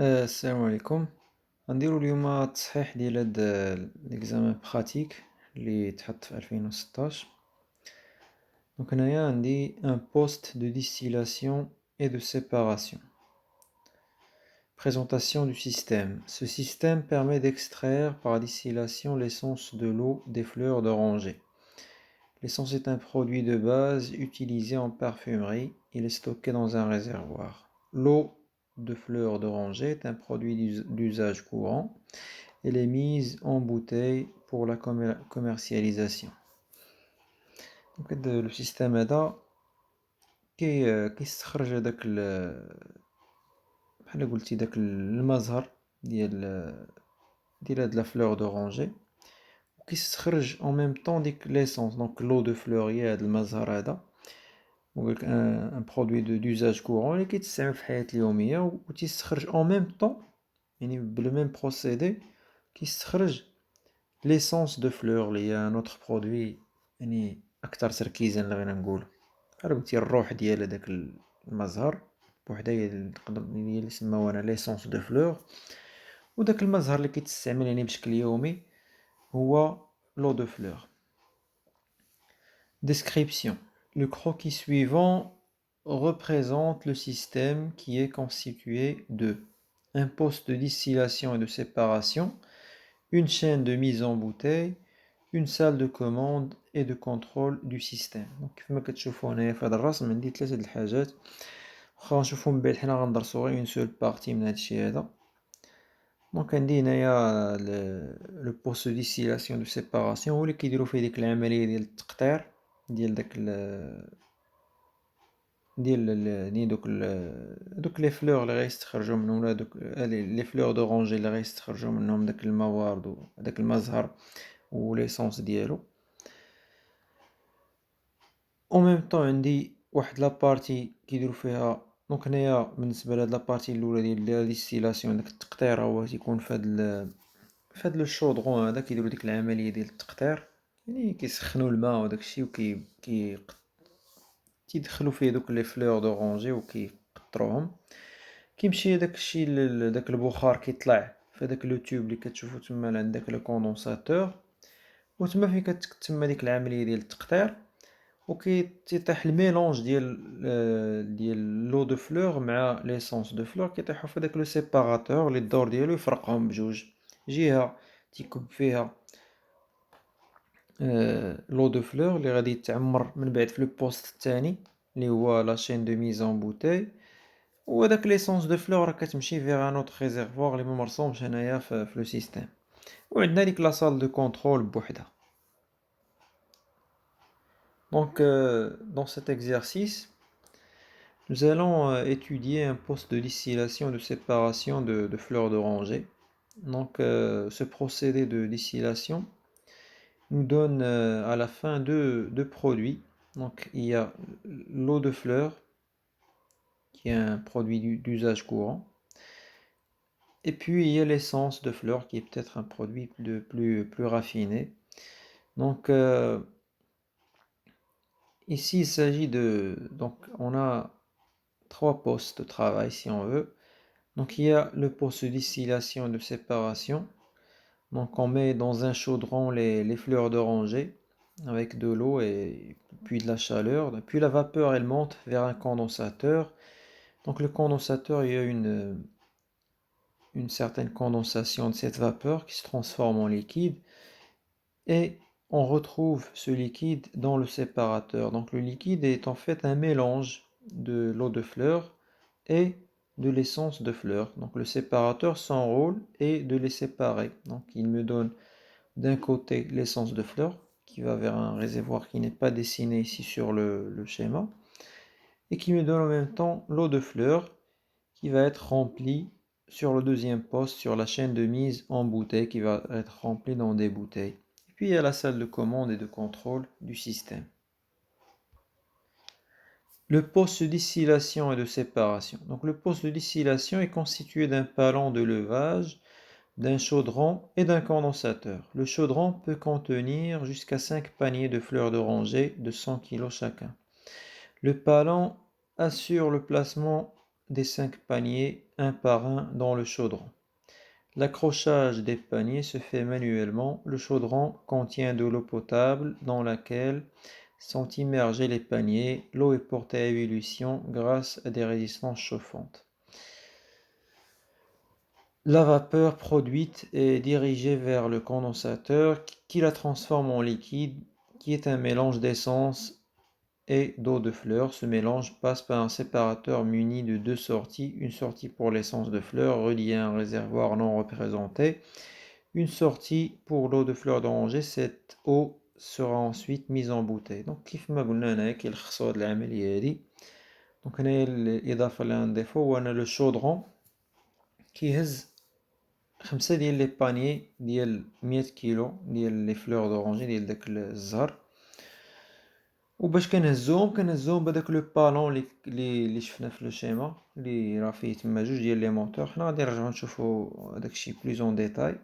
السلام عليكم. غنديرو اليوم التصحيح ديال هاد ليكزامان براتيك اللي تحط في 2016. دونك هنايا عندي ان poste de distillation et de séparation. Présentation du système. Ce système permet d'extraire par distillation l'essence de l'eau des fleurs d'oranger. L'essence est un produit de base utilisé en parfumerie. Il est stocké dans un réservoir. L'eau de fleurs d'oranger est un produit d'usage courant. Elle est mise en bouteille pour la commercialisation. Donc le système هذا كيستخرج هذاك بحال قلتي داك المزهر ديال هاد لا فلور دورانجي، وكيستخرج en même temps ديك l'essence. donc l'eau de fleur هي هاد المزهر هذا، وقالك ان برودوي d'usage courant اللي كيتستعمل في الحياة اليومية، وتيستخرج en même temps يعني بلو ميم بروسيدي كيستخرج ليسونس دو فلور اللي هي ان اوتر برودوي يعني اكثر تركيزا اللي بغينا نقولو. بحال قلتي الروح ديال هداك المزهر بوحدها هي اللي سماو انا ليسونس دو فلور، وداك المزهر اللي كيتستعمل يعني بشكل يومي هو لو دو فلور. Description. Le croquis suivant représente le système qui est constitué de un poste de distillation et de séparation, une chaîne de mise en bouteille, une salle de commande et de contrôle du système. Donc كيفما كتشوفوا هنايا في هذا الرسم عندي ثلاثه د الحاجات، واخا نشوفوا من بعد حنا غندرسوا غير اون سول بارتي من هذا الشيء هذا. دونك عندي هنايا لو بوست دو ديستيلاسيون دو سيباراسيون هو اللي كيديروا فيه ديك العمليه ديال التقطير ديال داك ديال دوك لي فلور اللي غيستخرجوا منهم، ولا دوك لي فلور دورانجي اللي غيستخرجوا منهم داك الموارد وداك المزهر وليسونس ديالو. او ميم طون عندي واحد لابارتي كيديروا فيها، دونك هنايا بالنسبه لهاد لابارتي الاولى ديال لا ديستيلاسيون داك التقطير هو تيكون فهاد لو شودرون هذا كيديروا ديك العمليه ديال التقطير، يعني كيسخنوا الماء وداك الشيء تيدخلوا فيه دوك لي فلور دورانجي وكيقطروهم. كيمشي داك الشيء داك البخار كيطلع فداك لو تيوب اللي كتشوفوا تما عند داك لو كوندونساتور، وتما فين كتتم ديك العمليه ديال التقطير، وكيطيح الميلونج ديال لو دو فلور مع ليسونس دو فلور كيطيحوا في داك لو سيباراتور اللي الدور ديالو يفرقهم بجوج. جهه تيكب فيها لو دو فلور اللي غادي يتعمر من بعد في لو بوست الثاني اللي هو لا شين دو ميز اون بوتاي، وداك ليسونس دو فلور راه كتمشي فيغ ان اوتر ريزيرفوار اللي مرسومش هنايا في لو سيستيم، وعندنا ديك لا سال دو كونترول بوحدها. Donc, dans cet exercice, nous allons étudier un poste de distillation et de séparation de fleurs d'oranger. Donc, ce procédé de distillation nous donne à la fin deux produits. Donc, il y a l'eau de fleur, qui est un produit d'usage courant, et puis il y a l'essence de fleur, qui est peut-être un produit plus raffiné. Donc, ici, il s'agit de... Donc, on a trois postes de travail si on veut. Donc il y a le poste de distillation et de séparation. Donc on met dans un chaudron les fleurs d'oranger avec de l'eau et puis de la chaleur. Puis la vapeur elle monte vers un condensateur. Donc le condensateur, il y a une certaine condensation de cette vapeur qui se transforme en liquide, et on retrouve ce liquide dans le séparateur. Donc le liquide est en fait un mélange de l'eau de fleur et de l'essence de fleur. Donc le séparateur, son rôle est de les séparer. Donc il me donne d'un côté l'essence de fleur qui va vers un réservoir qui n'est pas dessiné ici sur le schéma, et qui me donne en même temps l'eau de fleur qui va être remplie sur le deuxième poste sur la chaîne de mise en bouteille, qui va être remplie dans des bouteilles. Et puis il y a la salle de commande et de contrôle du système. Le poste de distillation et de séparation. Donc le poste de distillation est constitué d'un palon de levage, d'un chaudron et d'un condensateur. Le chaudron peut contenir jusqu'à 5 paniers de fleurs d'oranger de 100 kg chacun. Le palon assure le placement des 5 paniers un par un dans le chaudron. L'accrochage des paniers se fait manuellement. Le chaudron contient de l'eau potable dans laquelle sont immergés les paniers. L'eau est portée à ébullition grâce à des résistances chauffantes. La vapeur produite est dirigée vers le condensateur qui la transforme en liquide, qui est un mélange d'essence et d'eau de fleur. Ce mélange passe par un séparateur muni de 2 sorties, une sortie pour l'essence de fleur reliée à un réservoir non représenté, une sortie pour l'eau de fleur d'oranger. Cette eau sera ensuite mise en bouteille. Donc كيف ما قلنا هنايا كيلخصوا هاد العملية هادي. دونك هنايا الإضافة اللي غنضيفو هو أن لو شودرون كيهز 5 ديال لي بانيي ديال 100 كيلو ديال لي فلور دورانجي ديال داك الزهر. وباش كنهزوهم بهداك لو بالون اللي شفنا في لو شيما اللي راه فيه تما جوج ديال لي موتور. حنا غادي نرجعو نشوفو داكشي بلوز اون ديتاي.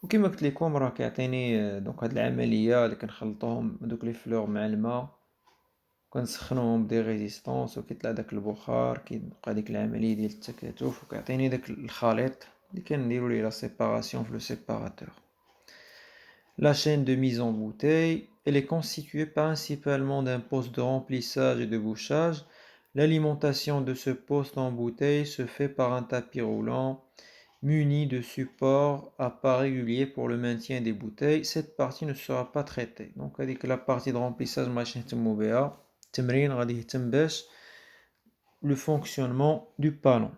وكما قلت لكم راه كيعطيني دونك هاد العمليه اللي كنخلطوهم دوك لي فلور مع الماء وكنسخنوهم بدي ريزيستونس وكيطلع داك البخار كيبقى ديك العمليه ديال التكاتف وكيعطيني داك الخليط اللي كنديرو ليه لا سيباراسيون في لو سيباراتور. La chaîne de mise en bouteille, elle est constituée principalement d'un poste de remplissage et de bouchage. L'alimentation de ce poste en bouteille se fait par un tapis roulant muni de supports à pas réguliers pour le maintien des bouteilles. Cette partie ne sera pas traitée. Donc, avec la partie de remplissage, le fonctionnement du ballon.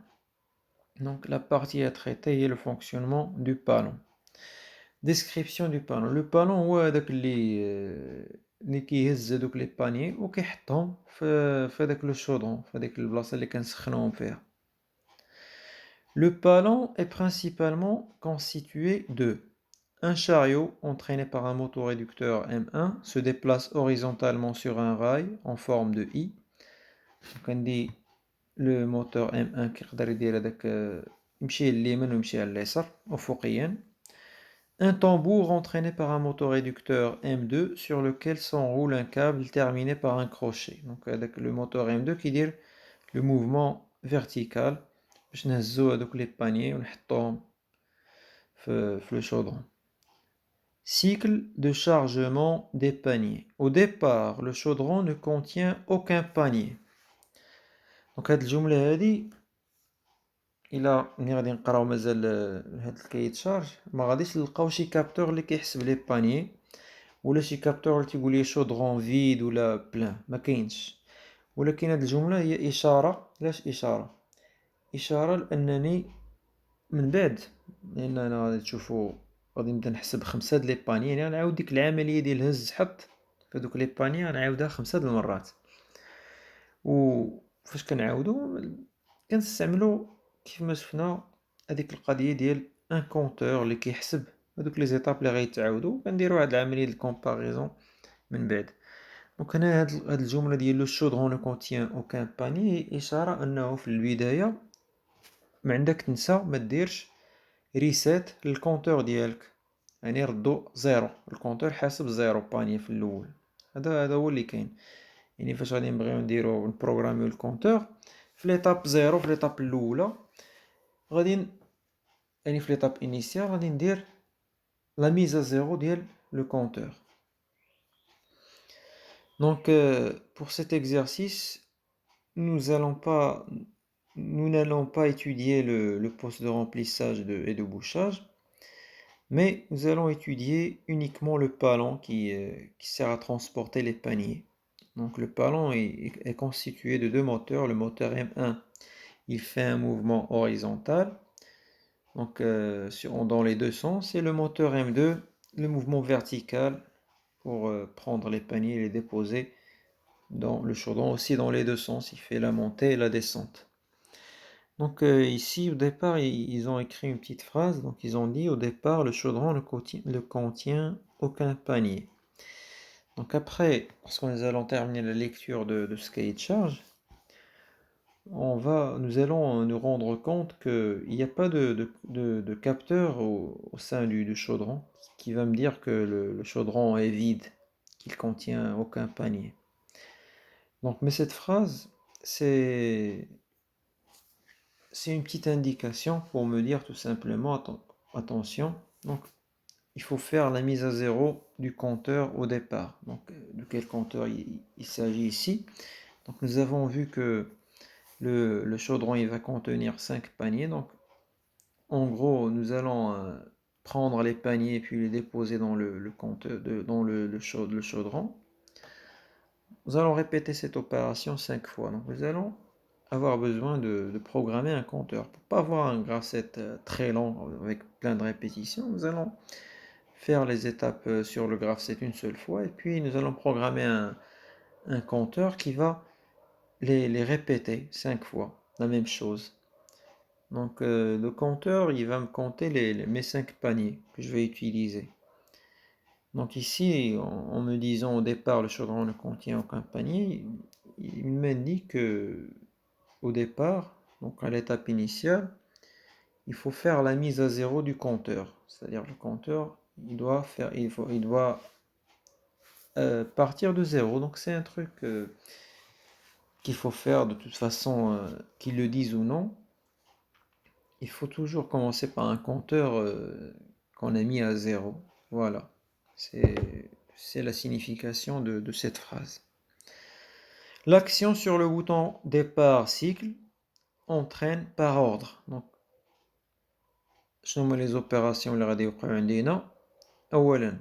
Donc, la partie à traiter est le fonctionnement du ballon. Description du ballon. Le ballon هو هذاك اللي كيهز هذوك لي بانيي وكيحطهم في هذاك لو شودرون في هذيك البلاصه اللي كنسخنوهم فيها. Le ballon est principalement constitué de un chariot entraîné par un motoréducteur M1 se déplace horizontalement sur un rail en forme de I. Donc on dit le moteur M1 كيقدر يدير هذاك يمشي لليمين ويمشي على اليسار افقيا. Un tambour entraîné par un motoréducteur M2 sur lequel s'enroule un câble terminé par un crochet. Donc avec le moteur M2 qui dit le mouvement vertical باش نهزو هذوك لي بانيي ونحطوهم في le chaudron. Cycle de chargement des paniers. Au départ, le chaudron ne contient aucun panier. Donc هاد الجملة هادي إلا ملي غادي نقراو مازال هاد الكايت شارج ما غاديش نلقاو شي كابتور اللي كيحسب لي بانيي ولا شي كابتور اللي تيقول لي شودرون فيد ولا بلان ما كاينش. ولكن هاد الجملة هي إشارة. علاش إشارة لأنني من بعد لأن أنا غادي تشوفو غادي نبدا نحسب 5 د لي بانيي يعني غنعاود ديك العملية ديال هز حط فهادوك لي بانيي غنعاودها 5 د المرات. وفاش كنعاودو كنستعملو كيف ما شفنا هذيك القضيه ديال ان كونتور اللي كيحسب هذوك لي زيتاب اللي غيتعاودوا كنديروا واحد العمليه ديال الكومباريزون من بعد. دونك هنا هاد الجمله ديال لو شودرون نو كونتيان اوكان باني اشاره انه في البدايه ما عندك تنسى ما ديرش ريسيت للكونتور ديالك يعني ردو زيرو الكونتور حاسب زيرو باني في الاول. هذا هو اللي كاين يعني فاش غادي نبغيو نديرو نبروغراميو الكونتور في ليطاب زيرو في ليطاب الاولى غادي يعني في ليطاب انيسيال غادي ندير لا ميز ا زيرو ديال لو كونتور. Donc pour cet exercice nous n'allons pas étudier le poste de remplissage et de bouchage, mais nous allons étudier uniquement le ballon qui sert à transporter les paniers. Donc le ballon est constitué de deux moteurs. Le moteur M1 il fait un mouvement horizontal donc dans les deux sens et le moteur M2 le mouvement vertical pour prendre les paniers et les déposer dans le chaudron aussi dans les deux sens, il fait la montée et la descente. Donc ici au départ ils ont écrit une petite phrase, donc ils ont dit au départ le chaudron ne contient aucun panier. Donc après, lorsque nous allons terminer la lecture de ce cahier de charge, nous allons nous rendre compte qu'il n'y a pas de capteur au sein du chaudron qui va me dire que le chaudron est vide, qu'il contient aucun panier. Donc, mais cette phrase, c'est une petite indication pour me dire tout simplement, attention, donc il faut faire la mise à zéro du compteur au départ. Donc de quel compteur il s'agit ici? Donc nous avons vu que le chaudron il va contenir 5 paniers. Donc en gros, nous allons prendre les paniers puis les déposer dans le compteur, dans le chaudron. Nous allons répéter cette opération 5 fois. Donc nous allons avoir besoin de programmer un compteur. Pour ne pas avoir un graph-set très long avec plein de répétitions, nous allons faire les étapes sur le graph-set une seule fois et puis nous allons programmer un compteur qui va les répéter 5 fois, la même chose. Donc le compteur, il va me compter mes 5 paniers que je vais utiliser. Donc ici, en me disant au départ le chaudron ne contient aucun panier, il m'indique que au départ, donc à l'étape initiale, il faut faire la mise à zéro du compteur. C'est-à-dire le compteur, il doit partir de zéro. Donc c'est un truc qu'il faut faire de toute façon, qu'ils le disent ou non. Il faut toujours commencer par un compteur qu'on a mis à zéro. Voilà, c'est la signification de cette phrase. L'action sur le bouton départ cycle entraîne par ordre. Donc, شنو les opérations اللي غادي يوقعوا عندنا؟ أولا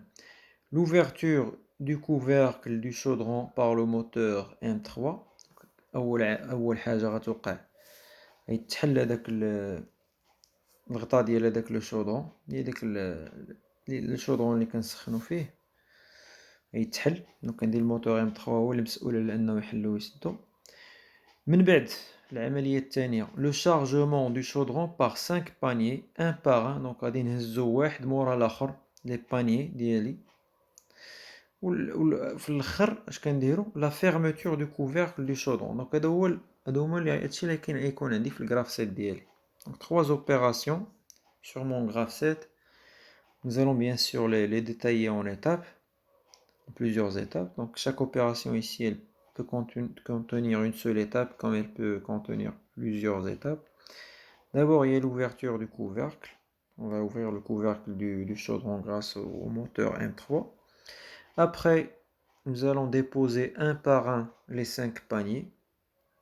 l'ouverture du couvercle du chaudron par le moteur M3. أول حاجة غتوقع يتحل هذاك الغطاء ديال هذاك لو شودرون ديال داك لو شودرون اللي كنسخنو فيه يتحل. دونك عندي الموتور ام 3 هو اللي مسؤول على انه يحلو ويسدو. من بعد العمليه الثانيه لو شارجمون دو شودرون بار 5 بانيي ان بار ان. دونك غادي نهزو واحد مورا الاخر لي بانيي ديالي. وفي الاخر اش كنديرو لا فيرمتور دو كوفركل دو شودرون. دونك هادو هما هادشي اللي كاين يكون عندي في الجراف سيت ديالي. Donc trois opérations sur mon graph set. Nous allons bien sûr les détailler en étapes, en plusieurs étapes. Donc chaque opération ici, elle peut contenir une seule étape comme elle peut contenir plusieurs étapes. D'abord, il y a l'ouverture du couvercle. On va ouvrir le couvercle du chaudron grâce au moteur M3. Après, nous allons déposer un par un les 5 paniers.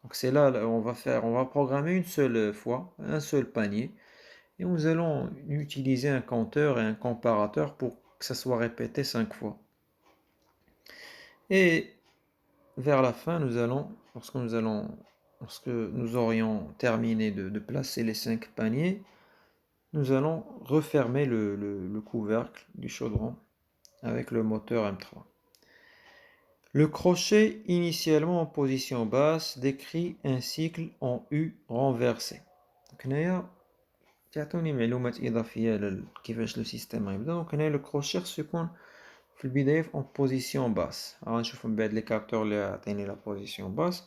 Donc c'est là on va programmer une seule fois, un seul panier. Et nous allons utiliser un compteur et un comparateur pour que ça soit répété 5 fois. Et vers la fin, lorsque nous aurions terminé de placer les 5 paniers, nous allons refermer le couvercle du chaudron avec le moteur M3. Le crochet initialement en position basse décrit un cycle en U renversé. Donc, تعطوني معلومات اضافيه على كيفاش لو سيستيم غيبدا. دونك هنا لو كروشي خصو يكون في البدايه في اون بوزيسيون باس. غنشوف من بعد لي كابتور اللي عطيني لا بوزيسيون باس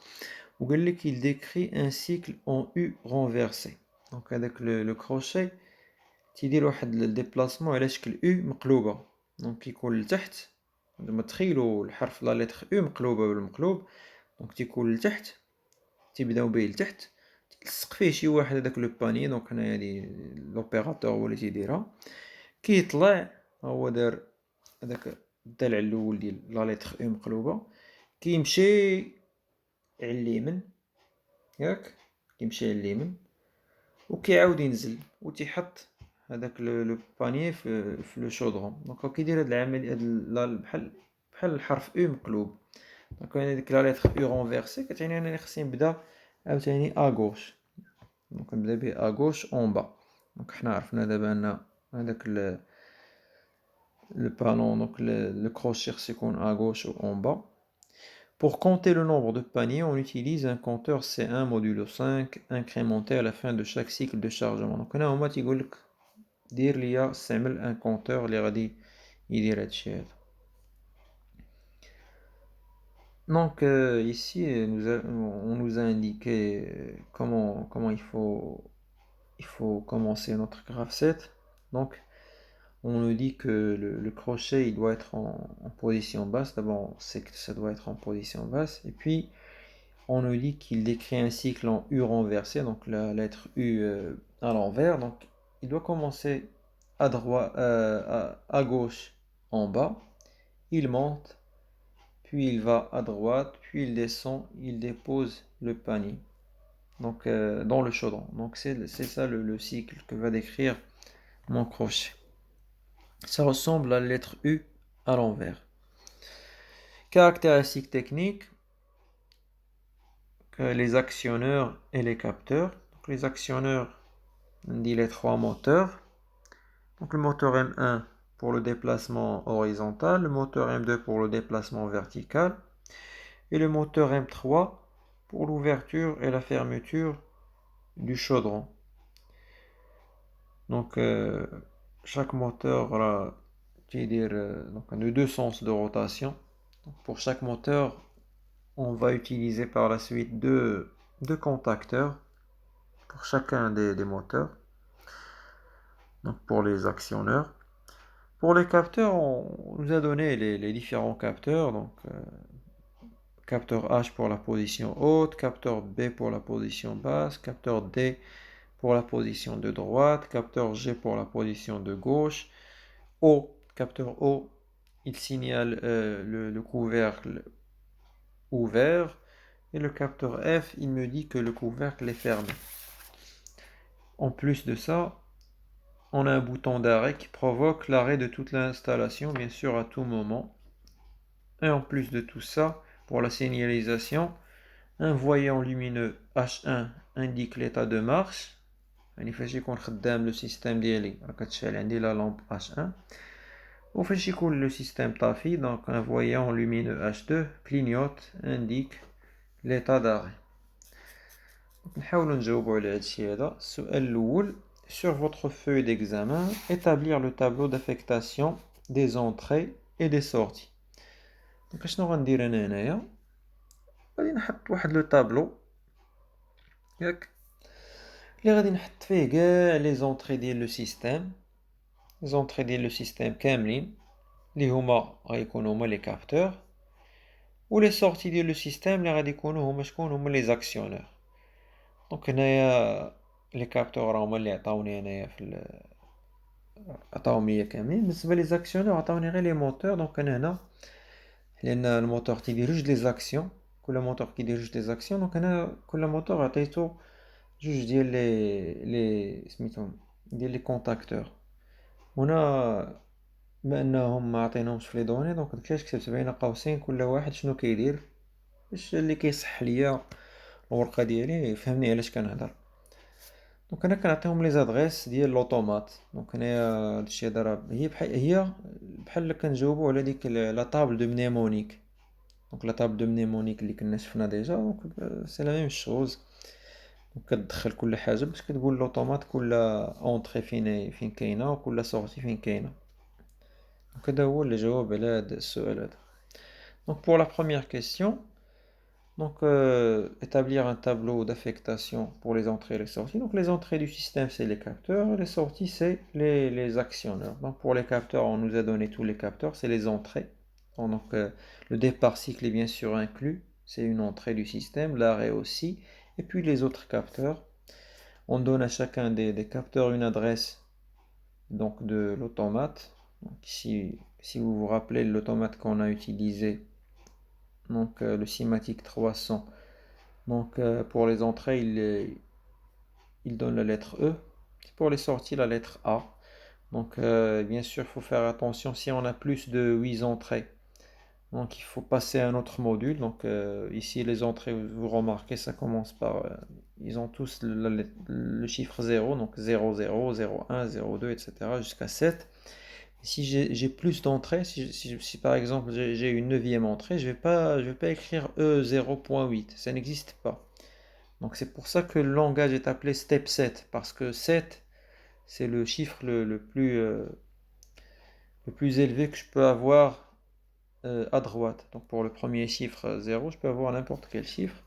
وقال لك il décrit un cycle en U renversé. دونك هذاك لو كروشي تيدير واحد الديبلاسمون على شكل U مقلوبه. دونك كيكون لتحت. لما تخيلوا الحرف لا لتر U مقلوبه بالمقلوب دونك تيكون لتحت تيبداو به لتحت تلصق فيه شي واحد هذاك لو باني. دونك هنايا لوبيراتور هو اللي تيديرها كيطلع هو دار هذاك الضلع الاول ديال لا لتر او مقلوبه كيمشي على اليمين ياك كيمشي على اليمين وكيعاود ينزل وتيحط هذاك لو باني في لو شودرون. دونك كيدير هاد العمليه بحال الحرف او مقلوب. دونك هذيك لا لتر او رونفيرسي كتعني انني خصني نبدا عاوتاني اغوش. دونك نبدا به اغوش اون با. دونك حنا عرفنا دابا ان هذاك le panneau, donc le crochet s'écoule à gauche ou en bas. Pour compter le nombre de paniers, on utilise un compteur C1 modulo 5 incrémenté à la fin de chaque cycle de chargement. Donc هنا هما تيقولك دير ليا استعمل un compteur اللي غادي يدير هادشي هذا. Donc ici on nous a indiqué comment il faut commencer notre graph set. Donc on nous dit que le crochet il doit être en position basse. D'abord on sait que ça doit être en position basse et puis on nous dit qu'il décrit un cycle en U renversé, donc la lettre U à l'envers. Donc il doit commencer à droite, à gauche en bas, il monte, puis il va à droite, puis il descend, il dépose le panier. Donc dans le chaudron. Donc c'est ça le cycle que va décrire mon crochet. Ça ressemble à la lettre U à l'envers. Caractéristiques techniques, les actionneurs et les capteurs. Donc les actionneurs, on dit les trois moteurs. Donc le moteur M1 pour le déplacement horizontal, le moteur M2 pour le déplacement vertical et le moteur M3 pour l'ouverture et la fermeture du chaudron. Donc chaque moteur a donc, deux sens de rotation. Donc, pour chaque moteur, on va utiliser par la suite deux contacteurs pour chacun des moteurs. Donc pour les actionneurs. Pour les capteurs, on nous a donné les différents capteurs. Donc capteur H pour la position haute, capteur B pour la position basse, capteur D pour la position de droite, capteur G pour la position de gauche, O, capteur O, il signale le couvercle ouvert, et le capteur F, il me dit que le couvercle est fermé. En plus de ça, on a un bouton d'arrêt qui provoque l'arrêt de toute l'installation, bien sûr à tout moment. Et en plus de tout ça, pour la signalisation, un voyant lumineux H1 indique l'état de marche. فاش يكون خدام لو سيستيم ديالي راه كتشعل عندي لا لامب H1 وفاش يكون لو سيستيم طافي دونك un voyant lumineux H2 clignote indique l'état d'arrêt. نحاولوا نجاوبوا على هادشي هذا. السؤال الاول: sur votre feuille d'examen établir le tableau d'affectation des entrées et des sorties. دونك شنو غندير انا هنايا؟ غادي نحط واحد لو طابلو ياك اللي غادي نحط فيه كاع لي زونطري ديال لو سيستيم، لي زونطري ديال لو سيستيم كاملين اللي هما غيكونوا هما لي كابتور، و لي سورتي ديال لو سيستيم اللي غادي يكونوا هما شكون؟ هما لي زاكسيونور. دونك هنايا لي كابتور هما اللي عطاوني هنايا عطاوهم ليا كاملين. بالنسبه لي زاكسيونور عطاوني غير لي موتور. دونك انا هنا لان الموتور تيدير جوج لي زاكسيون، كل موتور كيدير جوج لي زاكسيون، دونك انا كل موتور عطيتو جوج ديال لي سميتهم ديال لي كونتاكتور. هنا بما انهم ما عطيناهمش في لي دوني، دونك داكشي كتبت بين قوسين كل واحد شنو كيدير باش اللي كيصح ليا الورقه ديالي يفهمني علاش كنهضر. دونك انا كنعطيهم لي زادريس ديال لوطومات. دونك هنايا هادشي هذا هي بحال كنجاوبوا على ديك لا طابل دو منيمونيك. دونك لا طابل دو منيمونيك اللي كنا شفنا ديجا، دونك سي لا ميم شوز. كتدخل كل حاجه باش كتقول لوطومات كل اونطري فين كاينه وكل سورتي فين كاينه. دونك هذا هو اللي جاوب على هذا السؤال هذا. دونك pour la première question, donc établir un tableau d'affectation pour les entrées et les sorties. Donc les entrées du système c'est les capteurs, les sorties c'est les actionneurs. Donc pour les capteurs, on nous a donné tous les capteurs, c'est les entrées. Donc le départ cycle est bien sûr inclus, c'est une entrée du système, l'arrêt aussi. Et puis les autres capteurs, on donne à chacun des capteurs une adresse donc de l'automate. Donc si vous vous rappelez l'automate qu'on a utilisé, donc le Simatic 300, donc pour les entrées il donne la lettre E, pour les sorties la lettre A. Donc bien sûr il faut faire attention si on a plus de 8 entrées. Donc il faut passer à un autre module. Donc ici les entrées, vous remarquez, ça commence par... ils ont tous le chiffre 0, donc 0, 0, 0, 1, 0, 2, etc. jusqu'à 7. Si j'ai plus d'entrées, si par exemple j'ai une 9e entrée, je vais pas écrire E0.8, ça n'existe pas. Donc c'est pour ça que le langage est appelé step 7, parce que 7, c'est le chiffre le plus élevé que je peux avoir à droite. Donc pour le premier chiffre 0, je peux avoir n'importe quel chiffre.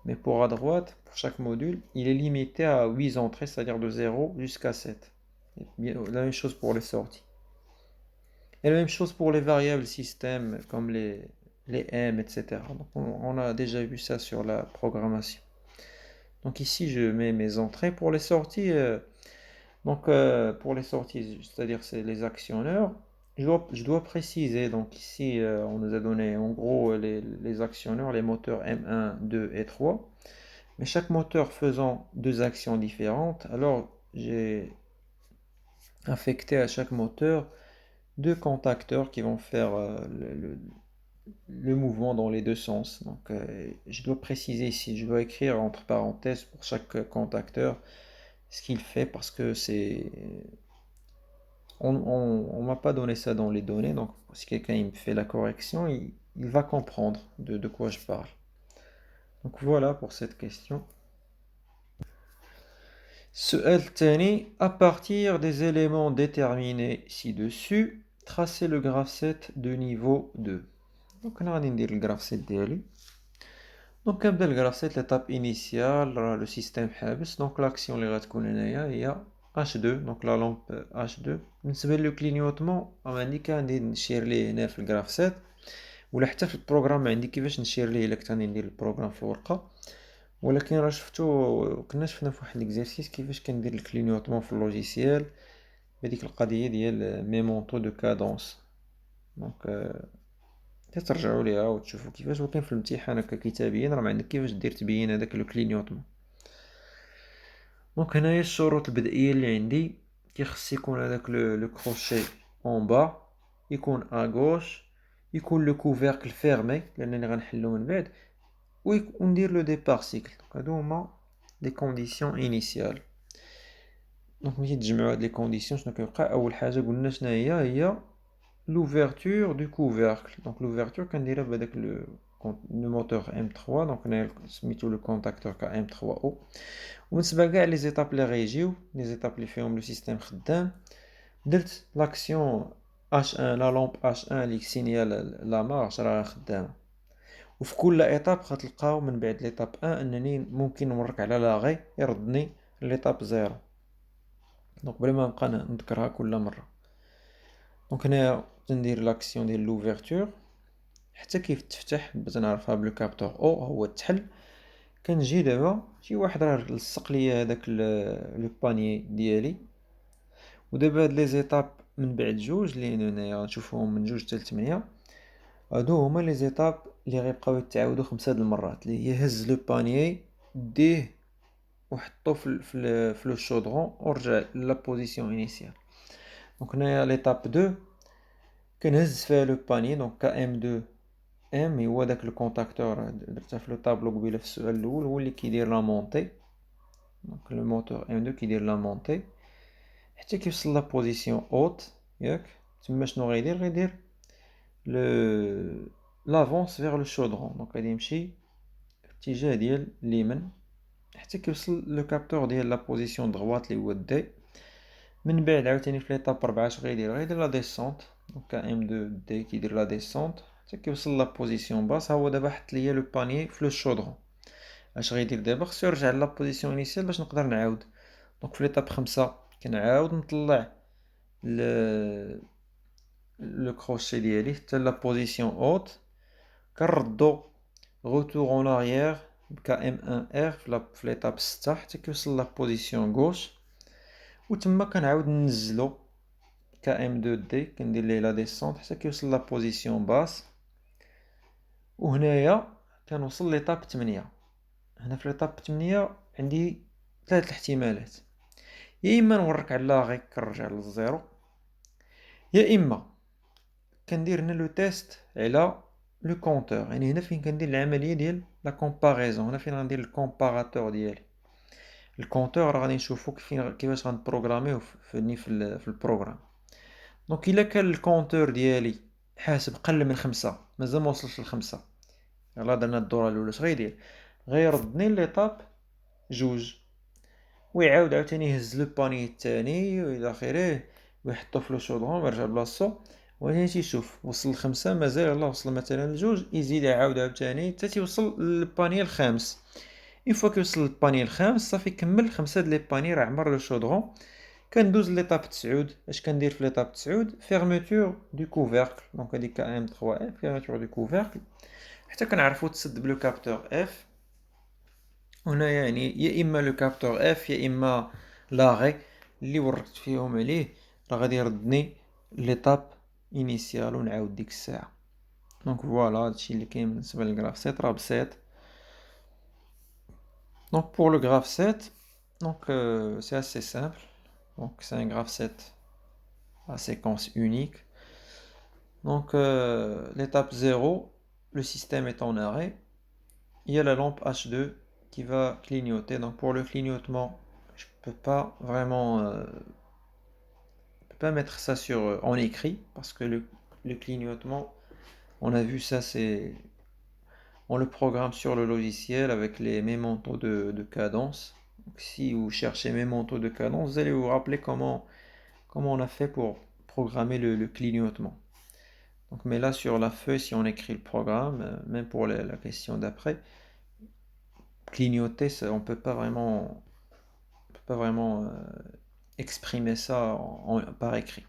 Mais pour à droite, pour chaque module, il est limité à 8 entrées, c'est-à-dire de 0 jusqu'à 7. Et bien, la même chose pour les sorties. Et la même chose pour les variables système, comme les M, etc. Donc, on a déjà vu ça sur la programmation. Donc ici, je mets mes entrées pour les sorties. Pour les sorties, c'est-à-dire c'est les actionneurs, je dois préciser. Donc ici, on nous a donné en gros les actionneurs, les moteurs M1, 2 et 3. Mais chaque moteur faisant deux actions différentes, alors j'ai affecté à chaque moteur deux contacteurs qui vont faire le mouvement dans les deux sens. Donc je dois préciser ici, je dois écrire entre parenthèses pour chaque contacteur ce qu'il fait parce que on m'a pas donné ça dans les données, donc si quelqu'un il me fait la correction, il va comprendre de quoi je parle. Donc voilà pour cette question. سؤال الثاني à partir des éléments déterminés ci-dessus tracez le graphe-set de niveau 2. Donc انا غادي ندير الجرافسيت ديالي. Donc كنبدا الجرافسيت l'étape initiale راه le système حابس. Donc l'action اللي غتكون هنايا هي H2 donc la lampe H2. بالنسبه لو كلينيوتمون ما عندي كندير نشير ليه هنا في الجرافسيت ولا حتى في البروغرام ما عندي كيفاش نشير ليه الا كنت غادي ندير البروغرام في ورقه. ولكن راه كنا شفنا في واحد ليكزارسيس كيفاش كندير الكلينيوتمون في اللوجيسيال بهذيك القضيه ديال ميمونطو دو كادونس. دونك ترجعوا ليها وتشوفوا كيفاش. ولكن في الامتحان هكا كتابيا راه ما عندك كيفاش دير تبين هذاك لو كلينيوتمون. دونك هنايا الشروط البدئيه اللي عندي كيخص يكون هذاك لو كروشي اون با يكون ا غوش يكون لو كوفيركل فيرمي لانني غنحلو من بعد وندير لو ديبار سيكل. دونك هادو هما لي كونديسيون انيسيال. دونك ملي تجمعوا هاد لي كونديسيون شنو كيوقع؟ اول حاجه قلنا شنو هي l'ouverture du couvercle. Donc l'ouverture كنديرها بهذاك le moteur M3. donc هنايا سميتو le contacteur M3O. وبالنسبه لكاع لي زيتاب اللي غيجيو لي زيتاب اللي فيهم لو سيستيم خدام درت لاكسيون H1 لا لامب H1 اللي سينيال لا مارش راه خدامه. وفي كل ايطاب غتلقاو من بعد ليطاب 1 انني ممكن نورك على لاغي يردني ليطاب 0. دونك بلا ما نبقى نذكرها كل مره. دونك هنايا تندير لاكسيون ديال لوفيرتور حتى كيف تفتح باش نعرفها بلو كابتور او هو تحل. كنجي دابا شي واحد راه لصق ليا هذاك لو باني ديالي. ودابا هاد لي زيتاب من بعد جوج اللي هنايا غنشوفوهم من جوج حتى 8 هادو هما لي زيتاب اللي غيبقاو يتعاودوا 5 د المرات اللي هي هز لو باني ديه وحطو في لو شودرون ورجع لا بوزيسيون انيسيال. دونك هنايا ليطاب 2 كنهز فيها لو باني. دونك KM2 ام هو داك الكونتاكتور درتها في لو طابلو قبيله في السؤال الاول هو اللي كيدير لا مونطي. دونك لو موتور ام 2 كيدير لا مونطي حتى كيوصل لا بوزيسيون اوت ياك. تما شنو غيدير لو لافونس فيغ لو شودرون. دونك غادي يمشي في الاتجاه ديال اليمين حتى كيوصل لو كابتور ديال لا بوزيسيون دغوات اللي هو دي. من بعد عاوتاني في ليطاب 4 اش غيدير لا ديسونت. دونك ام2 دي كيدير لا ديسونت حتى كيوصل لا بوزيسيون باس. ها هو دابا حط ليا لو باني في لو شودرون. اش غيدير دابا؟ خصو يرجع لا بوزيسيون انيسيال باش نقدر نعاود. دونك في ليطاب 5 كنعاود نطلع لو كروشي ديالي حتى لا بوزيسيون اوت. كنردو روتور اون اريير KM1R في ليطاب 6 حتى كيوصل لا بوزيسيون غوش. وتما كنعاود ننزلو KM2D كندير ليه لا ديسونت حتى كيوصل لا بوزيسيون باس. وهنايا كنوصل ليطاب 8. هنا في ليطاب 8 عندي 3 الاحتمالات. يا اما نورك على لاغي كنرجع للزيرو يا اما كندير هنا لو تيست على لو كونتور. يعني هنا فين كندير العمليه ديال لا كومباريزون. هنا فين غندير الكومباراتور ديالي. الكونتور راه غادي نشوفو كيفاش غنبروغراميوه في البروغرام. دونك الا كان الكونتور ديالي حاسب قل من 5 مازال ما وصلش ل5 يلاه درنا الدوره الاولى اش غيدير؟ غيردني ليطاب 2 ويعاود عاوتاني يهز لو باني الثاني والى اخره ويحطو في لو شودرون ويرجع لبلاصتو. وهنا تيشوف وصل ل5 مازال يلاه وصل مثلا ل2 يزيد يعاود عاوتاني حتى تيوصل للباني الخامس. اون فوا كيوصل للباني الخامس صافي كمل 5 د لي باني راه عمر لو شودرون. كندوز l'étape 9. اش كندير في l'étape 9 fermeture du couvercle donc هذيك M3F fermeture du couvercle حتى كنعرفوا تسد بلو كابتور F. هنا يعني يا اما لو كابتور F يا اما لاغي اللي وركت فيهم عليه راه غادي يردني ليطاب انيسيال ونعاود ديك الساعه. دونك فوالا هادشي اللي كاين بالنسبه للغراف 7 راه بسيط. Donc pour le graphe 7, donc c'est assez simple. Donc c'est un graphe 7 à séquence unique. Donc l'étape 0, le système est en arrêt. Il y a la lampe H2 qui va clignoter. Donc pour le clignotement, je peux pas vraiment peux pas mettre ça en écrit parce que le clignotement, on a vu ça, on le programme sur le logiciel avec les mémentos de cadence. Donc, si vous cherchez mémentos de cadence, vous allez vous rappeler comment on a fait pour programmer le clignotement. Donc, mais là, sur la feuille, si on écrit le programme, même pour la question d'après, clignoter, on peut pas vraiment exprimer ça par écrit.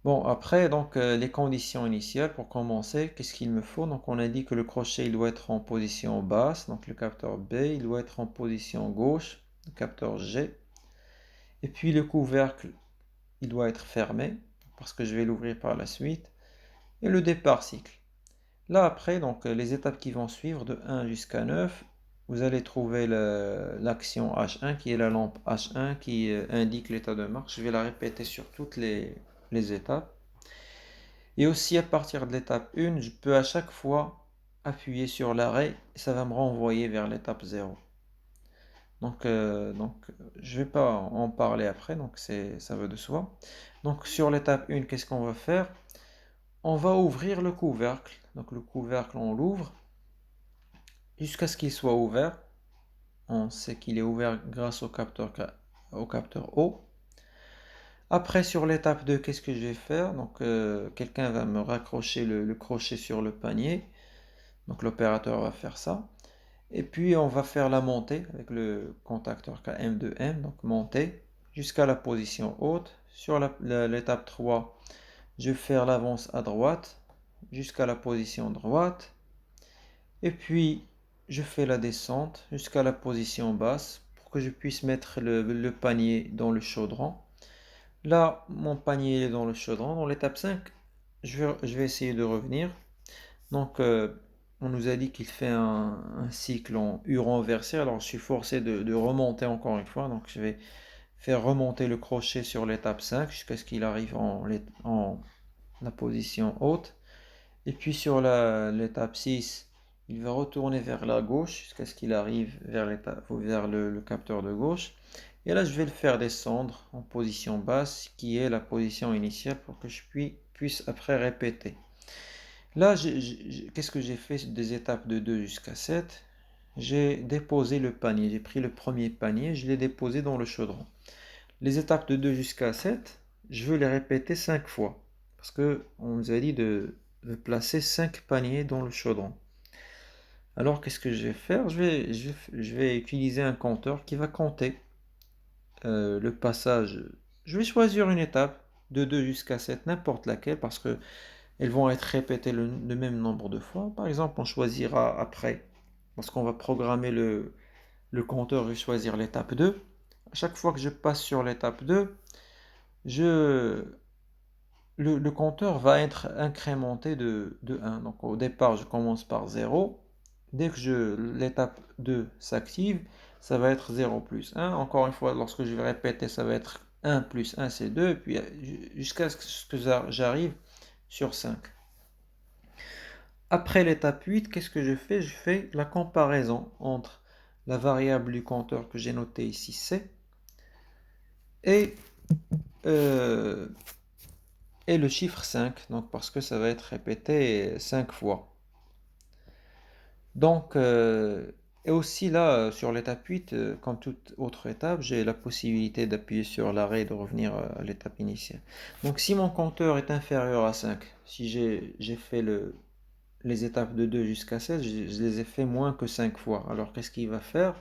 Bon, après, donc, les conditions initiales, pour commencer, qu'est-ce qu'il me faut? Donc, on a dit que le crochet, il doit être en position basse, donc le capteur B, il doit être en position gauche, le capteur G. Et puis, le couvercle, il doit être fermé, parce que je vais l'ouvrir par la suite. Et le départ cycle. Là, après, donc, les étapes qui vont suivre, de 1 jusqu'à 9, vous allez trouver l'action H1, qui est la lampe H1, qui indique l'état de marche. Je vais la répéter sur toutes les étapes. Et aussi à partir de l'étape 1, je peux à chaque fois appuyer sur l'arrêt et ça va me renvoyer vers l'étape 0. Donc je vais pas en parler après, donc ça va de soi. Donc sur l'étape 1, qu'est-ce qu'on va faire? On va ouvrir le couvercle. Donc le couvercle, on l'ouvre jusqu'à ce qu'il soit ouvert. On sait qu'il est ouvert grâce au capteur O. Après, sur l'étape 2, qu'est-ce que je vais faire? Donc, quelqu'un va me raccrocher le crochet sur le panier. Donc, l'opérateur va faire ça. Et puis, on va faire la montée avec le contacteur KM2M. Donc, monter jusqu'à la position haute. Sur l'étape 3, je vais faire l'avance à droite jusqu'à la position droite. Et puis, je fais la descente jusqu'à la position basse pour que je puisse mettre le panier dans le chaudron. Là, mon panier est dans le chaudron. Dans l'étape 5, je vais essayer de revenir. Donc, on nous a dit qu'il fait un cycle en U renversé. Alors, je suis forcé de remonter encore une fois. Donc, je vais faire remonter le crochet sur l'étape 5 jusqu'à ce qu'il arrive en la position haute. Et puis, sur l'étape 6, il va retourner vers la gauche jusqu'à ce qu'il arrive vers le capteur de gauche. Et là, je vais le faire descendre en position basse, qui est la position initiale, pour que je puisse après répéter. Là, qu'est-ce que j'ai fait des étapes de 2 jusqu'à 7? J'ai déposé le panier. J'ai pris le premier panier, je l'ai déposé dans le chaudron. Les étapes de 2 jusqu'à 7, je veux les répéter 5 fois. Parce qu'on nous a dit de placer 5 paniers dans le chaudron. Alors, qu'est-ce que je vais faire? Je vais utiliser un compteur qui va compter le passage. Je vais choisir une étape de 2 jusqu'à 7, n'importe laquelle, parce que elles vont être répétées le même nombre de fois. Par exemple, on choisira après, lorsqu'on va programmer le compteur, je vais choisir l'étape 2. À chaque fois que je passe sur l'étape 2, le compteur va être incrémenté de 1. Donc au départ, je commence par 0. Dès que l'étape 2 s'active, ça va être 0 plus 1. Encore une fois, lorsque je vais répéter, ça va être 1 plus 1, c'est 2. Et puis jusqu'à ce que j'arrive sur 5. Après l'étape 8, qu'est-ce que je fais? Je fais la comparaison entre la variable du compteur que j'ai notée ici, C, et le chiffre 5, donc parce que ça va être répété 5 fois. Donc, et aussi là, sur l'étape 8, comme toute autre étape, j'ai la possibilité d'appuyer sur l'arrêt et de revenir à l'étape initiale. Donc, si mon compteur est inférieur à 5, si j'ai fait les étapes de 2 jusqu'à 7, je les ai fait moins que 5 fois. Alors, qu'est-ce qu'il va faire?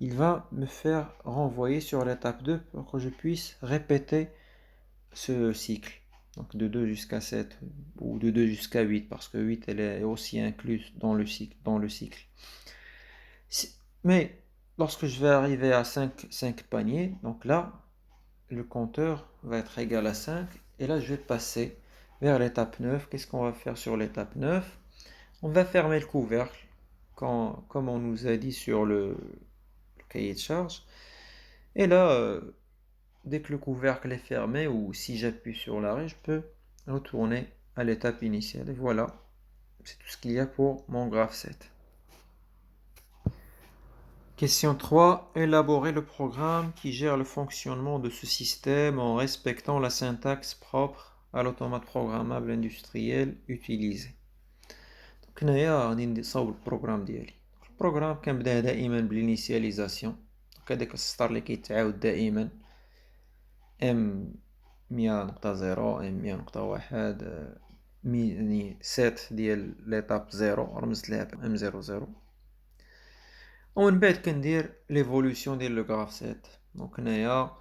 il va me faire renvoyer sur l'étape 2 pour que je puisse répéter ce cycle. Donc de 2 jusqu'à 7 ou de 2 jusqu'à 8 parce que 8 elle est aussi incluse dans le cycle. Mais lorsque je vais arriver à 5 paniers, donc là, le compteur va être égal à 5 et là je vais passer vers l'étape 9. Qu'est-ce qu'on va faire sur l'étape 9? On va fermer le couvercle comme on nous a dit sur le cahier de charge. Et là, dès que le couvercle est fermé ou si j'appuie sur l'arrêt, je peux retourner à l'étape initiale. Et voilà, c'est tout ce qu'il y a pour mon graphe 7. Question 3. Élaborer le programme qui gère le fonctionnement de ce système en respectant la syntaxe propre à l'automate programmable industriel utilisé. Donc هنايا غادي نصاوب البروغرام ديالي. البروغرام كنبدا دائما بالانيسياليزاسيون. دونك هذاك السطر اللي كيتعاود دائما ام 100.0 ام 100.1 يعني سيت ديال ليطاب 0 رمزت لها ام 00. ومن بعد كندير ليفولوسيون ديال لو غراف سيت. دونك هنايا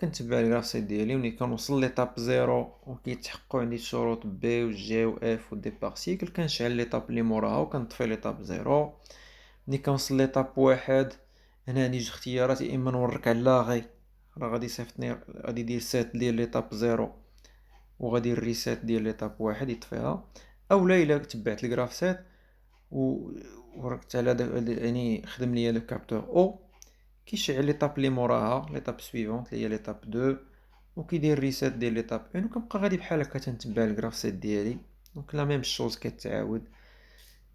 كنتبع الغراف سيت ديالي ملي كنوصل ليطاب 0 وكيتحققوا عندي الشروط بي و جي و اف و ديبار سيكل كنشعل ليطاب اللي موراها وكنطفي ليطاب 0. ملي كنوصل ليطاب 1 هنا عندي جوج اختيارات، يا اما نورك على لاغي راه غادي يصيفطني غادي يدير سيت ديال ليطاب 0 وغادي الريسيت ديال ليطاب 1 يطفيها، اولا الا تبعت الغراف سيت وركت على يعني خدم ليا لو كابتور او كيشعل ليطاب اللي موراها ليطاب سويفونت اللي هي ليطاب 2 وكيدير ريسيت ديال ليطاب 1 وكنبقى غادي بحال هكا تنتبع الغراف سيت ديالي. دونك لا ميم شوز كتعاود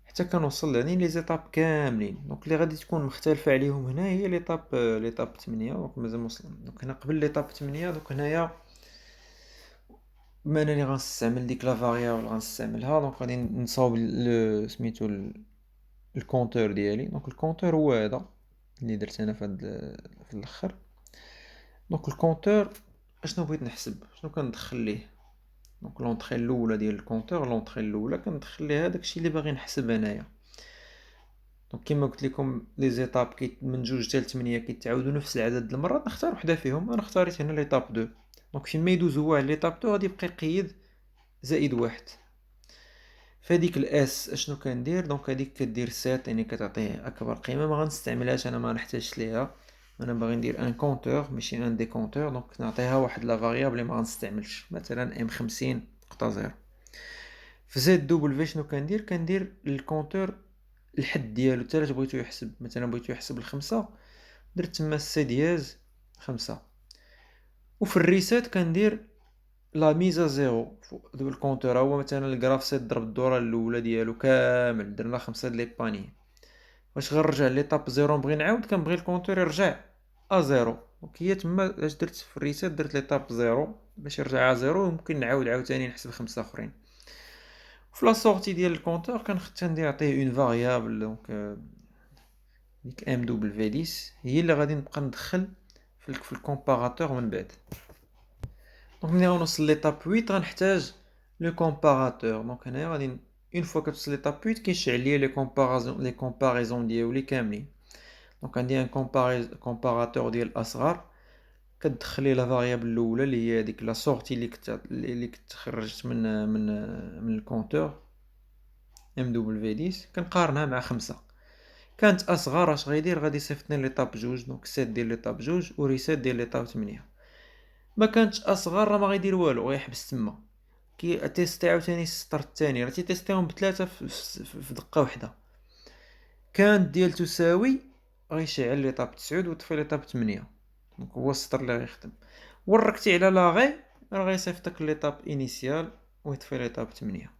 حتى كنوصل يعني لي زيتاب كاملين. دونك اللي غادي تكون مختلفه عليهم هنا هي ليطاب 8. دونك مازال وصلنا دونك هنا قبل ليطاب 8. دونك هنايا بما انني غنستعمل ديك لا فاريابل غنستعملها دونك غادي نصاوب سميتو الكونتور ديالي. دونك الكونتور هو هذا اللي درت انا في الاخر. دونك الكونتور اشنو بغيت نحسب شنو كندخل ليه. دونك لونطري الاولى ديال الكونتور لونطري الاولى كندخل ليها داكشي اللي باغي نحسب انايا. دونك كما قلت لكم لي زيتاب من 2 حتى ل 8 كيتعاودوا نفس العدد د المرات نختار وحده فيهم. انا اختاريت هنا ليطاب 2. دونك فين ما يدوز هو على ليطاب 2 غادي يبقى يقيد زائد 1. فهاديك الاس اشنو كندير دونك هذيك كدير سيت يعني كتعطيه اكبر قيمه ما غنستعملهاش انا ما نحتاجش ليها. انا باغي ندير ان كونتور ماشي ان ديكونتور. دونك نعطيها واحد لا فاريابل اللي ما غنستعملش مثلا ام 50.0. في زد دبليو شنو كندير الكونتور الحد ديالو حتى بغيتو يحسب مثلا بغيتو يحسب الخمسة درت تما سي دياز 5. وفي الريسيت كندير لا ميزا زيرو دو الكونتور هو مثلا الجراف سيت ضرب الدوره الاولى ديالو كامل درنا 5 د لي باني واش غنرجع ليطاب 0 نبغي نعاود كنبغي الكونتور يرجع ا 0. دونك هي تما اش درت في الريسيت درت ليطاب 0 باش يرجع ا 0 وممكن نعاود عاوتاني نحسب 5 اخرين. في لا سورتي ديال الكونتور كنختار نعطيه اون فاريابل دونك ديك ام دبليو 10 هي اللي غادي نبقى ندخل في الكومباراتور من بعد. دونك ملي غنوصل ليطاب 8 غنحتاج لو كومباراتور. دونك هنايا غادي اون فوا كتوصل ليطاب 8 كيشعل ليا لي كومباريزون ديالي كاملين. دونك عندي ان كومباراتور ديال الاصغر كتدخلي لا فاريابل الاولى اللي هي ديك لا سورتي اللي خرجت من الكونتور ام دبليو 10 كنقارنها مع 5. كانت اصغر اش غيدير غادي يصيفطني ليطاب 2 دونك سيت ديال ليطاب 2 وريسيت ديال ليطاب 8. ما كانتش اصغر راه ما غيدير والو غيحبس تما كي تيستي عاوتاني السطر الثاني راه تيستيهم بثلاثه في دقه واحده. كانت ديال تساوي غيشعل ليطاب 9 ويطفي ليطاب 8. دونك هو السطر اللي غيخدم. وركتي على لاغي راه غيصيفطك ليطاب انيسيال ويطفي ليطاب 8.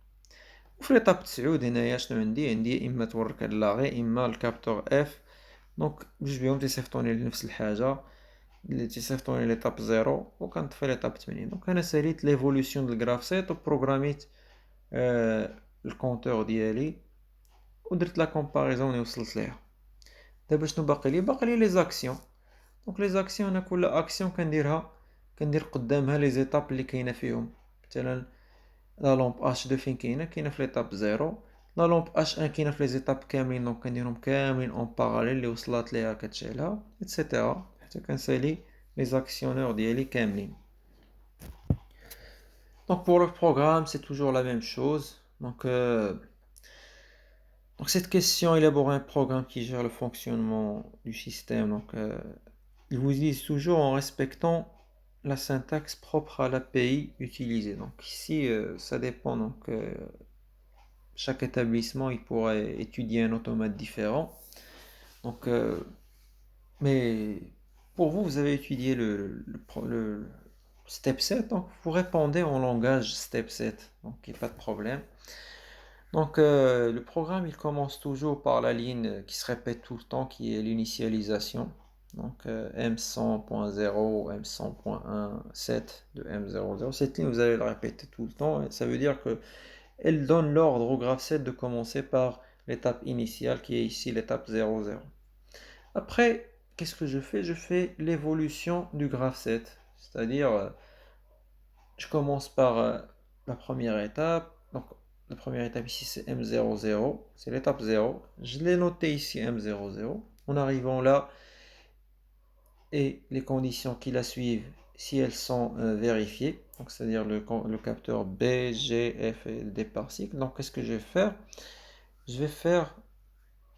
وفي ليطاب 9 هنايا شنو عندي اما تورك على لاغي اما الكابتور اف. دونك بجوج بهم تيصيفطوني لنفس الحاجه اللي تيصيفطوني ليطاب 0 وكنطفي ليطاب 8. دونك انا ساليت ليفولوسيون ديال الجراف سيت وبروغراميت الكونتور ديالي ودرت لا كومباريزون اللي وصلت ليها. دابا شنو باقي لي لي زاكسيون. دونك لي زاكسيون انا كل اكسيون كندير قدامها لي زيتاب اللي كاينه فيهم. مثلا لا لومب اش 2 فين كاينه في ليطاب 0 La lampe H1 qui a les étapes كاملين donc كنديرهم كاملين en parallèle اللي وصلت ليها كتشعلها etc. حتى كنسالي les actionneurs ديالي كاملين. Donc pour le programme, c'est toujours la même chose. Donc cette question, élaborer un programme qui gère le fonctionnement du système. Ils vous disent toujours en respectant la syntaxe propre à l'API utilisée. Donc ici, ça dépend. Chaque établissement, il pourrait étudier un automate différent. Donc, mais pour vous, vous avez étudié le step 7. Donc vous répondez en langage step 7. Donc il n'y a pas de problème. Donc, le programme, il commence toujours par la ligne qui se répète tout le temps, qui est l'initialisation. Donc, M100.0, M100.1, 7 de M00. Cette ligne, vous allez la répéter tout le temps. Et ça veut dire que elle donne l'ordre au graphe 7 de commencer par l'étape initiale, qui est ici l'étape 00. Après, qu'est-ce que je fais? Je fais l'évolution du graphe 7. C'est-à-dire, je commence par la première étape. Donc, la première étape ici, c'est M00. C'est l'étape 0. Je l'ai noté ici, M00. En arrivant là, et les conditions qui la suivent, si elles sont vérifiées, donc c'est-à-dire le capteur B, G, F et le départ cycle. Donc, qu'est-ce que je vais faire? Je vais faire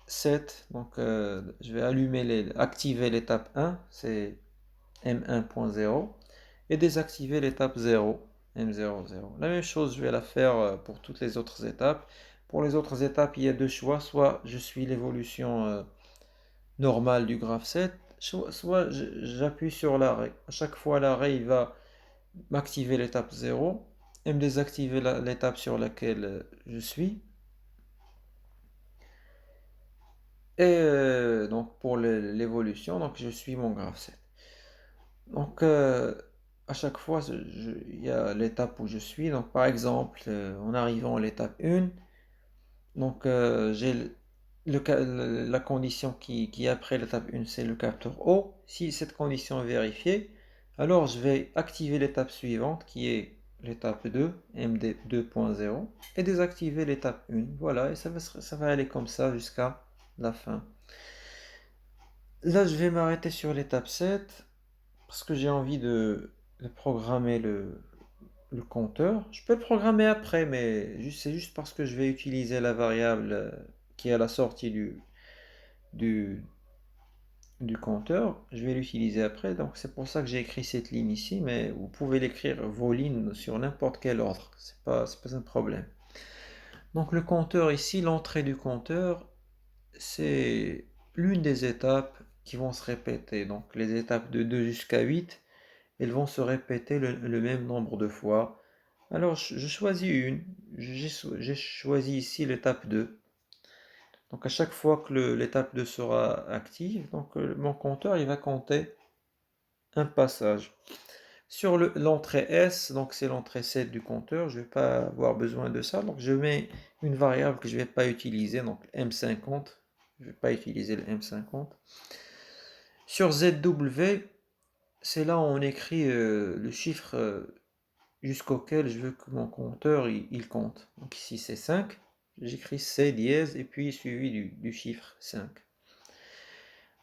7. Donc, je vais activer l'étape 1, c'est M1.0. Et désactiver l'étape 0, M00. La même chose, je vais la faire pour toutes les autres étapes. Pour les autres étapes, il y a deux choix. Soit je suis l'évolution normale du graphe 7, soit j'appuie sur l'arrêt. À chaque fois, l'arrêt il va m'activer l'étape 0 et me désactiver l'étape sur laquelle je suis. Et donc pour l'évolution, donc je suis mon graphe 7. Donc, à chaque fois, il y a l'étape où je suis. Donc, par exemple, en arrivant à l'étape 1, donc j'ai la condition qui est après l'étape 1, c'est le capteur O. Si cette condition est vérifiée, alors je vais activer l'étape suivante qui est l'étape 2, MD 2.0, et désactiver l'étape 1. Voilà, et ça va aller comme ça jusqu'à la fin. Là, je vais m'arrêter sur l'étape 7 parce que j'ai envie de programmer le compteur. Je peux le programmer après, mais c'est juste parce que je vais utiliser la variable qui est à la sortie du, du compteur. Je vais l'utiliser après, donc c'est pour ça que j'ai écrit cette ligne ici, mais vous pouvez l'écrire vos lignes sur n'importe quel ordre, c'est pas un problème. Donc le compteur ici, l'entrée du compteur, c'est l'une des étapes qui vont se répéter. Donc les étapes de 2 jusqu'à 8, elles vont se répéter le même nombre de fois. Alors je choisis une, j'ai choisi ici l'étape 2. Donc à chaque fois que l'étape 2 sera active, donc mon compteur il va compter un passage. Sur l'entrée S, donc c'est l'entrée 7 du compteur, je ne vais pas avoir besoin de ça, donc je mets une variable que je ne vais pas utiliser, donc M50, je ne vais pas utiliser le M50. Sur ZW, c'est là où on écrit le chiffre jusqu'auquel je veux que mon compteur il compte. Donc ici c'est 5, j'écris C dièse et puis suivi du chiffre 5.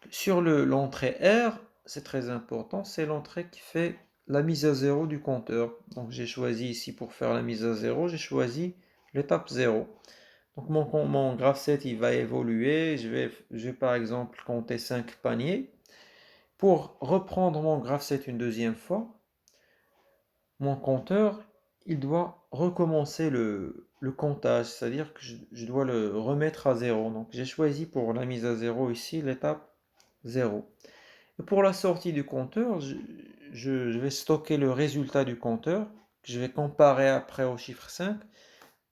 Sur l'entrée R, c'est très important, c'est l'entrée qui fait la mise à 0 du compteur. Donc j'ai choisi ici pour faire la mise à 0, j'ai choisi l'étape 0. Donc mon graphe 7 il va évoluer, je vais par exemple compter 5 paniers. Pour reprendre mon graphe 7 une deuxième fois, mon compteur, il doit recommencer le comptage, c'est-à-dire que je dois le remettre à 0. Donc j'ai choisi pour la mise à 0 ici l'étape 0. Et pour la sortie du compteur, je vais stocker le résultat du compteur, que je vais comparer après au chiffre 5,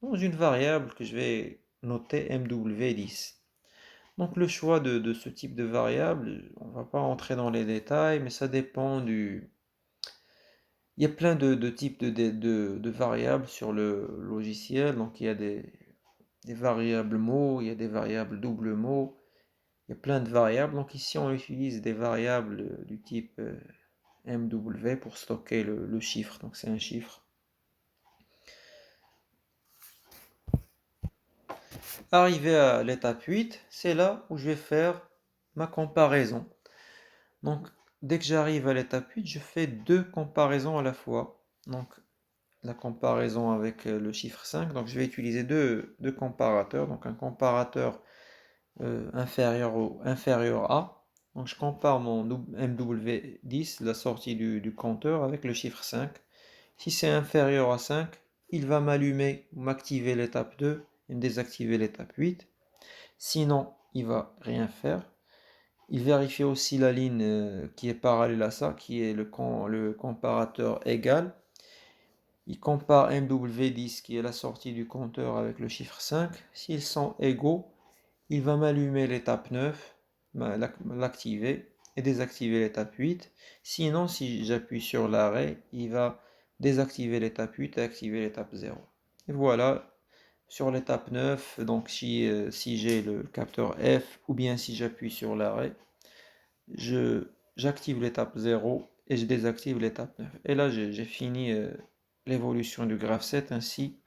dans une variable que je vais noter MW10. Donc le choix de ce type de variable, on ne va pas entrer dans les détails, mais ça dépend du... Il y a plein de types de variables sur le logiciel. Donc il y a des variables mots, il y a des variables double mots, il y a plein de variables. Donc ici on utilise des variables du type MW pour stocker le chiffre. Donc c'est un chiffre. Arrivé à l'étape 8, c'est là où je vais faire ma comparaison. Donc, dès que j'arrive à l'étape 8, je fais deux comparaisons à la fois. Donc, la comparaison avec le chiffre 5. Donc, je vais utiliser deux comparateurs. Donc, un comparateur inférieur à. Donc, je compare mon MW10, la sortie du compteur, avec le chiffre 5. Si c'est inférieur à 5, il va m'allumer, m'activer l'étape 2 et me désactiver l'étape 8. Sinon, il va rien faire. Il vérifie aussi la ligne qui est parallèle à ça, qui est le comparateur égal. Il compare MW10, qui est la sortie du compteur, avec le chiffre 5. S'ils sont égaux, il va m'allumer l'étape 9, l'activer et désactiver l'étape 8. Sinon, si j'appuie sur l'arrêt, il va désactiver l'étape 8 et activer l'étape 0. Et voilà, sur l'étape 9, donc si j'ai le capteur F ou bien si j'appuie sur l'arrêt, j'active l'étape 0 et je désactive l'étape 9. Et là, j'ai fini l'évolution du graphe 7 ainsi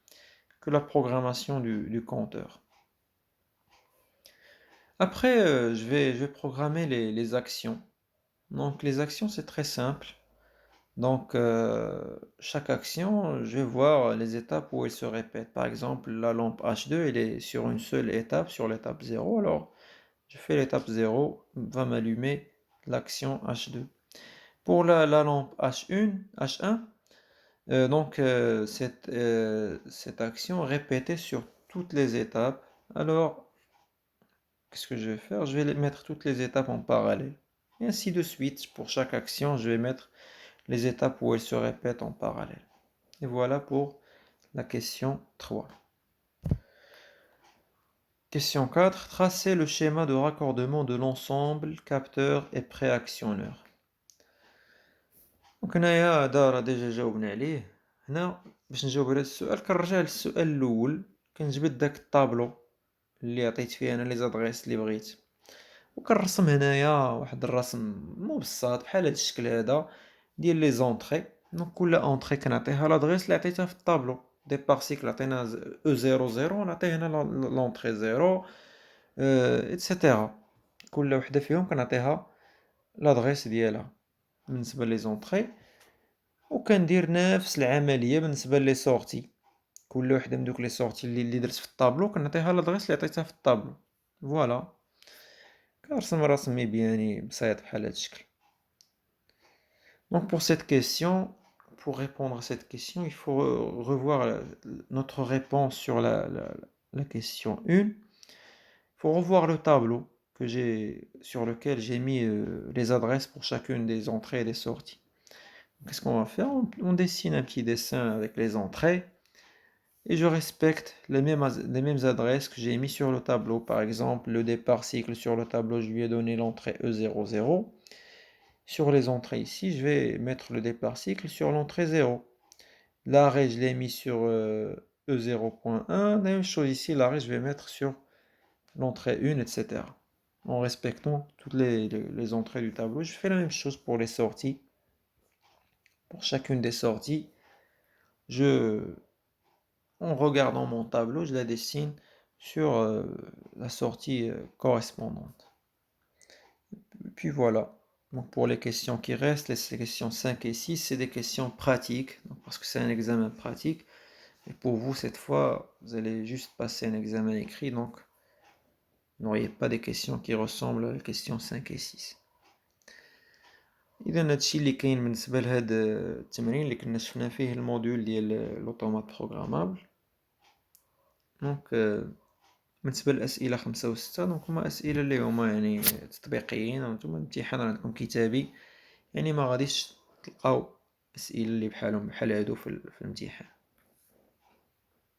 que la programmation du compteur. Après, je vais programmer les actions. Donc, les actions, c'est très simple. Donc, chaque action, je vais voir les étapes où elle se répète. Par exemple, la lampe H2, elle est sur une seule étape, sur l'étape 0. Alors, je fais l'étape 0, va m'allumer l'action H2. Pour la lampe H1, donc cette action répétée sur toutes les étapes. Alors, qu'est-ce que je vais faire? Je vais mettre toutes les étapes en parallèle. Et ainsi de suite, pour chaque action, je vais mettre les étapes où elles se répètent en parallèle. Et voilà pour la question 3. Question 4. Tracez le schéma de raccordement de l'ensemble capteur et préactionneur. Donc هنايا هذا راه ديجا جاوبنا عليه. هنا باش نجاوب على السؤال كنرجع للسؤال الاول، كنجبد داك الطابلو اللي عطيت فيه انا لي زادريس اللي بغيت، وكنرسم هنايا واحد الرسم مو بساط بحال هاد الشكل هذا ديال لي زونطري. دونك كل اونطري كنعطيها لادريس اللي عطيتها في الطابلو. ديبار سيكل عطينا او 00 نعطيه هنا لونطري 0 ايتترا. كل وحده فيهم كنعطيها لادريس ديالها بالنسبه لي زونطري، وكندير نفس العمليه بالنسبه لي سورتي. كل وحده من دوك لي سورتي اللي درت في الطابلو كنعطيها لادريس اللي عطيتها في الطابلو. فوالا كنرسم رسمي بياني بسيط بحال هاد الشكل. Donc pour cette question, pour répondre à cette question, il faut revoir notre réponse sur la question 1. Il faut revoir le tableau sur lequel j'ai mis les adresses pour chacune des entrées et des sorties. Qu'est-ce qu'on va faire? On dessine un petit dessin avec les entrées et je respecte les mêmes adresses que j'ai mis sur le tableau. Par exemple, le départ cycle sur le tableau, je lui ai donné l'entrée E00. Sur les entrées ici, je vais mettre le départ cycle sur l'entrée 0. L'arrêt, je l'ai mis sur E0.1. La même chose ici, l'arrêt, je vais mettre sur l'entrée 1, etc. En respectant toutes les entrées du tableau. Je fais la même chose pour les sorties. Pour chacune des sorties, en regardant mon tableau, je la dessine sur la sortie correspondante. Puis voilà. Donc pour les questions qui restent, les questions 5 et 6, c'est des questions pratiques, donc parce que c'est un examen pratique. Et pour vous, cette fois, vous allez juste passer un examen écrit, donc vous n'auriez pas des questions qui ressemblent aux questions 5 et 6. اذا هادشي اللي كاين بالنسبه لهاد التمرين اللي كنا شفنا فيه الموديول ديال لوطومات بروغرامابل. دونك بالنسبه للاسئله 5 و6، دونك هما اسئله اللي هما يعني تطبيقيين، وانتم الامتحان عندكم كتابي، يعني ما غاديش تلقاو اسئله اللي بحالهم بحال هادو في الامتحان.